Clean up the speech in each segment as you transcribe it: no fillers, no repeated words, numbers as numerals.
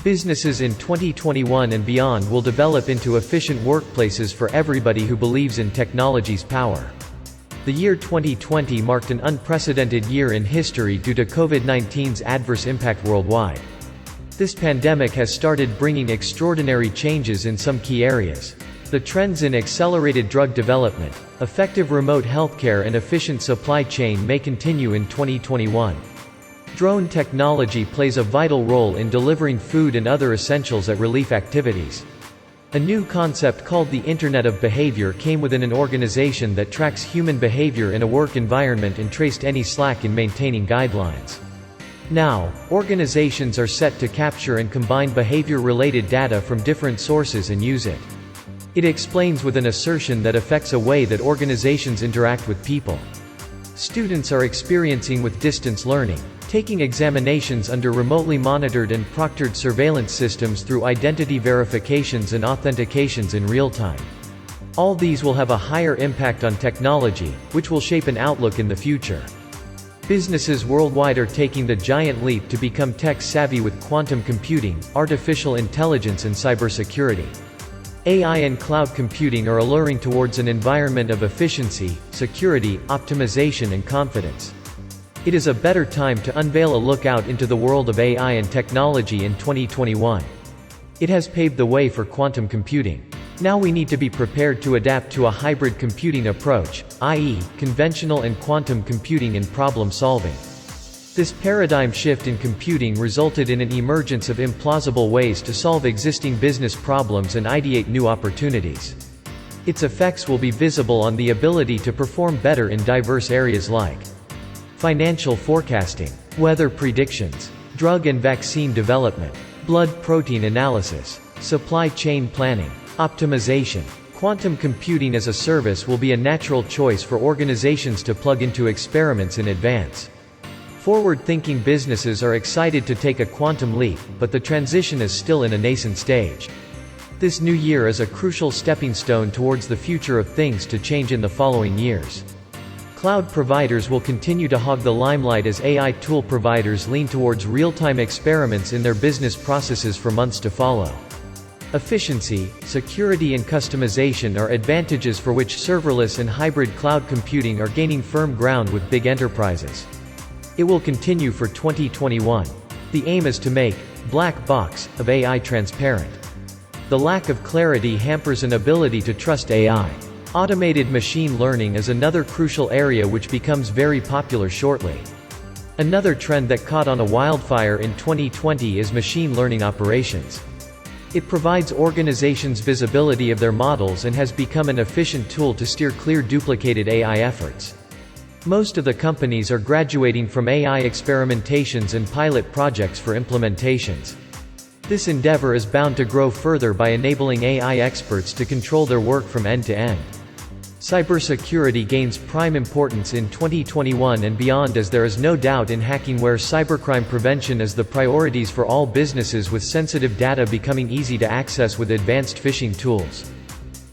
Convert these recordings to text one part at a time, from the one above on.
Businesses in 2021 and beyond will develop into efficient workplaces for everybody who believes in technology's power. The year 2020 marked an unprecedented year in history due to COVID-19's adverse impact worldwide. This pandemic has started bringing extraordinary changes in some key areas. The trends in accelerated drug development, effective remote healthcare and efficient supply chain may continue in 2021. Drone technology plays a vital role in delivering food and other essentials at relief activities. A new concept called the Internet of Behavior came within an organization that tracks human behavior in a work environment and traced any slack in maintaining guidelines. Now, organizations are set to capture and combine behavior-related data from different sources and use it. It explains with an assertion that affects a way that organizations interact with people. Students are experiencing with distance learning, taking examinations under remotely monitored and proctored surveillance systems through identity verifications and authentications in real time. All these will have a higher impact on technology, which will shape an outlook in the future. Businesses worldwide are taking the giant leap to become tech-savvy with quantum computing, artificial intelligence and cybersecurity. AI and cloud computing are alluring towards an environment of efficiency, security, optimization and confidence. It is a better time to unveil a look out into the world of AI and technology in 2021. It has paved the way for quantum computing. Now we need to be prepared to adapt to a hybrid computing approach, i.e., conventional and quantum computing in problem solving. This paradigm shift in computing resulted in an emergence of implausible ways to solve existing business problems and ideate new opportunities. Its effects will be visible on the ability to perform better in diverse areas like financial forecasting, weather predictions, drug and vaccine development, blood protein analysis, supply chain planning, optimization. Quantum computing as a service will be a natural choice for organizations to plug into experiments in advance. Forward-thinking businesses are excited to take a quantum leap, but the transition is still in a nascent stage. This new year is a crucial stepping stone towards the future of things to change in the following years. Cloud providers will continue to hog the limelight as AI tool providers lean towards real-time experiments in their business processes for months to follow. Efficiency, security and customization are advantages for which serverless and hybrid cloud computing are gaining firm ground with big enterprises. It will continue for 2021. The aim is to make black box of AI transparent. The lack of clarity hampers an ability to trust AI. Automated machine learning is another crucial area which becomes very popular shortly. Another trend that caught on a wildfire in 2020 is machine learning operations. It provides organizations visibility of their models and has become an efficient tool to steer clear duplicated AI efforts. Most of the companies are graduating from AI experimentations and pilot projects for implementations. This endeavor is bound to grow further by enabling AI experts to control their work from end to end. Cybersecurity gains prime importance in 2021 and beyond, as there is no doubt in hacking where cybercrime prevention is the priorities for all businesses, with sensitive data becoming easy to access with advanced phishing tools.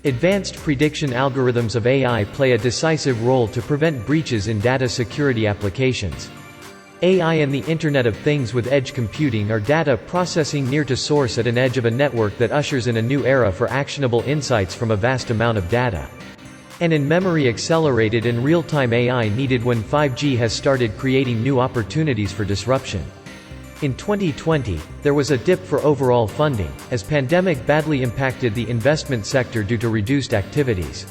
Advanced prediction algorithms of AI play a decisive role to prevent breaches in data security applications. AI and the Internet of Things with edge computing are data processing near to source at an edge of a network that ushers in a new era for actionable insights from a vast amount of data. And in-memory accelerated and real-time AI needed when 5G has started creating new opportunities for disruption. In 2020, there was a dip for overall funding, as pandemic badly impacted the investment sector due to reduced activities.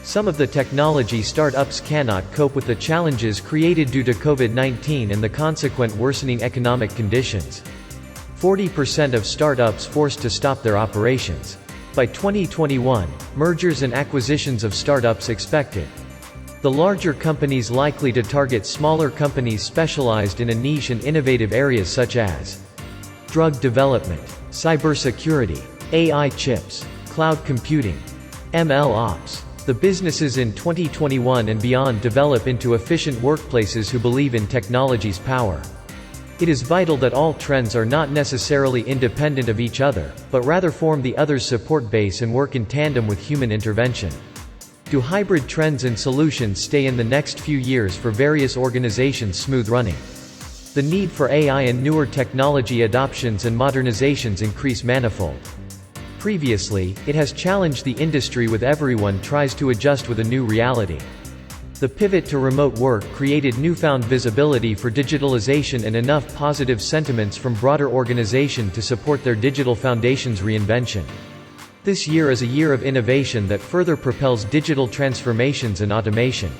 Some of the technology startups cannot cope with the challenges created due to COVID-19 and the consequent worsening economic conditions. 40% of startups forced to stop their operations. By 2021, mergers and acquisitions of startups expected. The larger companies likely to target smaller companies specialized in a niche and innovative areas such as drug development, cybersecurity, AI chips, cloud computing, ML ops. The businesses in 2021 and beyond develop into efficient workplaces who believe in technology's power. It is vital that all trends are not necessarily independent of each other, but rather form the other's support base and work in tandem with human intervention. Do hybrid trends and solutions stay in the next few years for various organizations smooth running? The need for AI and newer technology adoptions and modernizations increase manifold. Previously, it has challenged the industry with everyone tries to adjust with a new reality. The pivot to remote work created newfound visibility for digitalization and enough positive sentiments from broader organization to support their digital foundation's reinvention. This year is a year of innovation that further propels digital transformations and automation.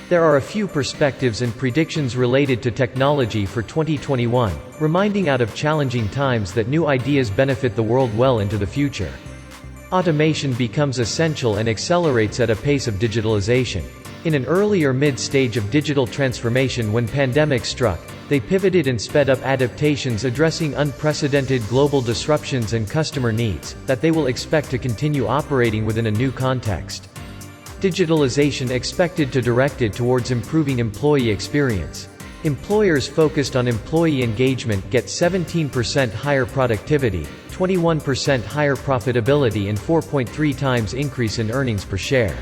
There are a few perspectives and predictions related to technology for 2021, reminding out of challenging times that new ideas benefit the world well into the future. Automation becomes essential and accelerates at a pace of digitalization. In an early or mid-stage of digital transformation when pandemic struck, they pivoted and sped up adaptations addressing unprecedented global disruptions and customer needs, that they will expect to continue operating within a new context. Digitalization expected to directed towards improving employee experience. Employers focused on employee engagement get 17% higher productivity, 21% higher profitability and 4.3 times increase in earnings per share.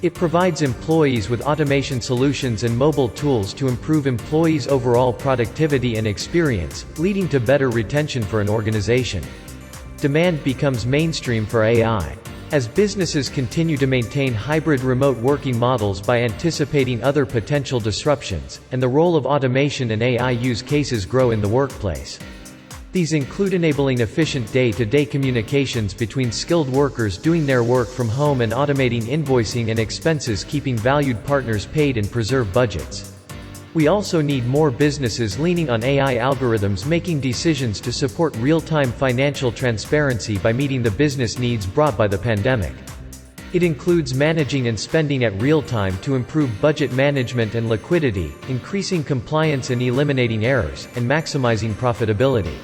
It provides employees with automation solutions and mobile tools to improve employees' overall productivity and experience, leading to better retention for an organization. Demand becomes mainstream for AI. As businesses continue to maintain hybrid remote working models by anticipating other potential disruptions, and the role of automation and AI use cases grow in the workplace. These include enabling efficient day-to-day communications between skilled workers doing their work from home and automating invoicing and expenses, keeping valued partners paid and preserve budgets. We also need more businesses leaning on AI algorithms making decisions to support real-time financial transparency by meeting the business needs brought by the pandemic. It includes managing and spending at real time to improve budget management and liquidity, increasing compliance and eliminating errors, and maximizing profitability.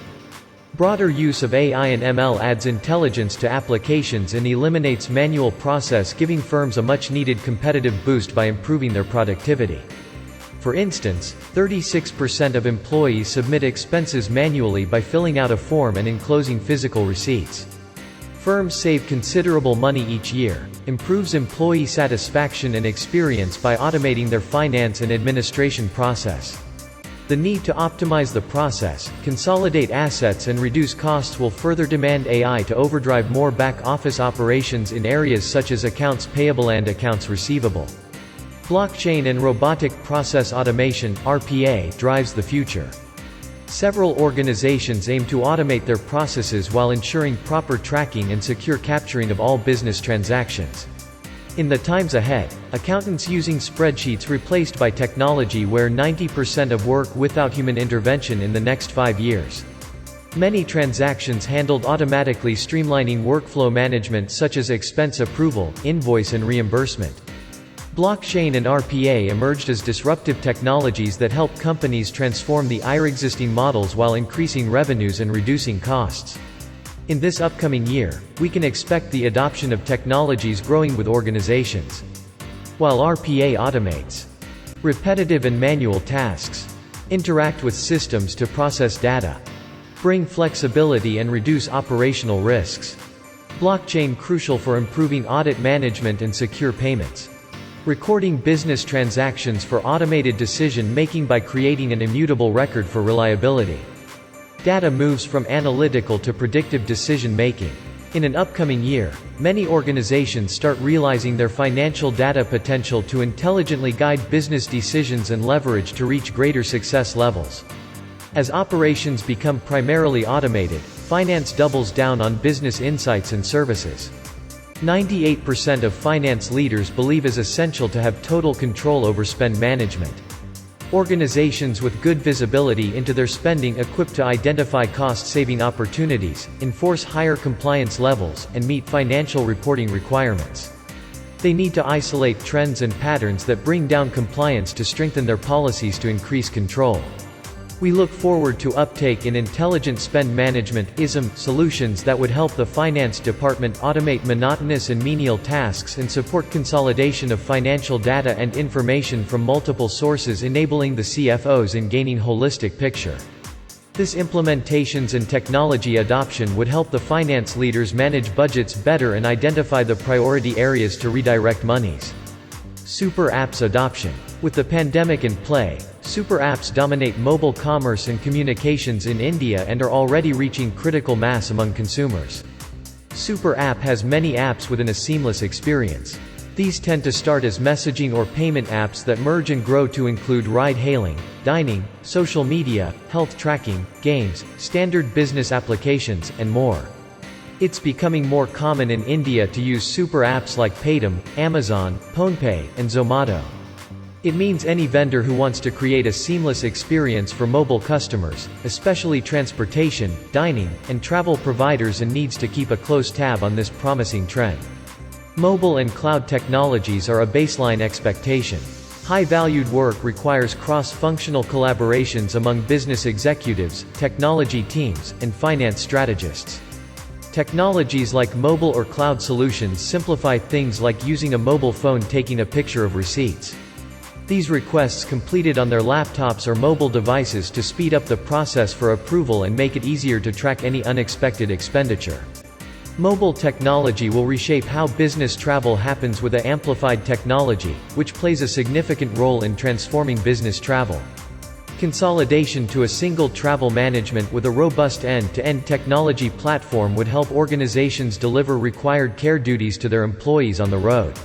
Broader use of AI and ML adds intelligence to applications and eliminates manual process, giving firms a much-needed competitive boost by improving their productivity. For instance, 36% of employees submit expenses manually by filling out a form and enclosing physical receipts. Firms save considerable money each year, improves employee satisfaction and experience by automating their finance and administration process. The need to optimize the process, consolidate assets and reduce costs will further demand AI to overdrive more back-office operations in areas such as accounts payable and accounts receivable. Blockchain and robotic process automation (RPA) drives the future. Several organizations aim to automate their processes while ensuring proper tracking and secure capturing of all business transactions. In the times ahead, accountants using spreadsheets replaced by technology where 90% of work without human intervention in the next 5 years. Many transactions handled automatically, streamlining workflow management such as expense approval, invoice and reimbursement. Blockchain and RPA emerged as disruptive technologies that help companies transform the existing models while increasing revenues and reducing costs. In this upcoming year, we can expect the adoption of technologies growing with organizations. While RPA automates repetitive and manual tasks, interact with systems to process data, bring flexibility and reduce operational risks. Blockchain crucial for improving audit management and secure payments. Recording business transactions for automated decision-making by creating an immutable record for reliability. Data moves from analytical to predictive decision-making. In an upcoming year, many organizations start realizing their financial data potential to intelligently guide business decisions and leverage to reach greater success levels. As operations become primarily automated, finance doubles down on business insights and services. 98% of finance leaders believe it is essential to have total control over spend management. Organizations with good visibility into their spending, equipped to identify cost-saving opportunities, enforce higher compliance levels, and meet financial reporting requirements. They need to isolate trends and patterns that bring down compliance to strengthen their policies to increase control. We look forward to uptake in intelligent spend management (ISM) solutions that would help the finance department automate monotonous and menial tasks and support consolidation of financial data and information from multiple sources, enabling the CFOs in gaining holistic picture. This implementations and technology adoption would help the finance leaders manage budgets better and identify the priority areas to redirect monies. Super apps adoption. With the pandemic in play, Super apps dominate mobile commerce and communications in India and are already reaching critical mass among consumers. Super app has many apps within a seamless experience. These tend to start as messaging or payment apps that merge and grow to include ride-hailing, dining, social media, health tracking, games, standard business applications, and more. It's becoming more common in India to use super apps like Paytm, Amazon, PhonePe, and Zomato. It means any vendor who wants to create a seamless experience for mobile customers, especially transportation, dining, and travel providers, and needs to keep a close tab on this promising trend. Mobile and cloud technologies are a baseline expectation. High-valued work requires cross-functional collaborations among business executives, technology teams, and finance strategists. Technologies like mobile or cloud solutions simplify things like using a mobile phone taking a picture of receipts. These requests completed on their laptops or mobile devices to speed up the process for approval and make it easier to track any unexpected expenditure. Mobile technology will reshape how business travel happens with an amplified technology, which plays a significant role in transforming business travel. Consolidation to a single travel management with a robust end-to-end technology platform would help organizations deliver required care duties to their employees on the road.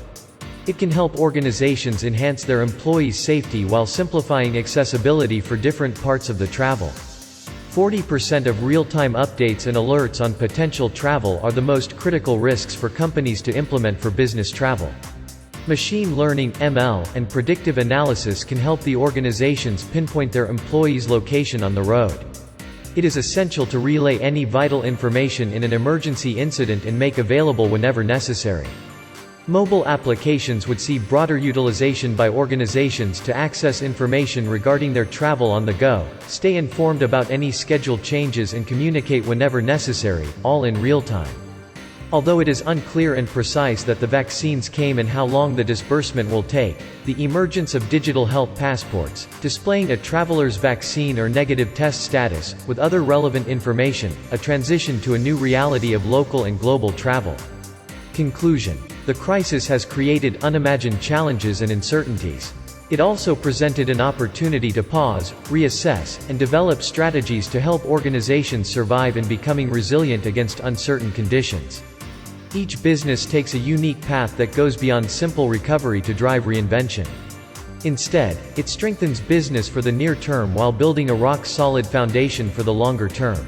It can help organizations enhance their employees' safety while simplifying accessibility for different parts of the travel. 40% of real-time updates and alerts on potential travel are the most critical risks for companies to implement for business travel. Machine learning (ML) and predictive analysis can help the organizations pinpoint their employees' location on the road. It is essential to relay any vital information in an emergency incident and make available whenever necessary. Mobile applications would see broader utilization by organizations to access information regarding their travel on the go, stay informed about any scheduled changes, and communicate whenever necessary, all in real time. Although it is unclear and precise that the vaccines came and how long the disbursement will take, the emergence of digital health passports, displaying a traveler's vaccine or negative test status, with other relevant information, a transition to a new reality of local and global travel. Conclusion. The crisis has created unimagined challenges and uncertainties. It also presented an opportunity to pause, reassess, and develop strategies to help organizations survive and becoming resilient against uncertain conditions. Each business takes a unique path that goes beyond simple recovery to drive reinvention. Instead, it strengthens business for the near term while building a rock-solid foundation for the longer term.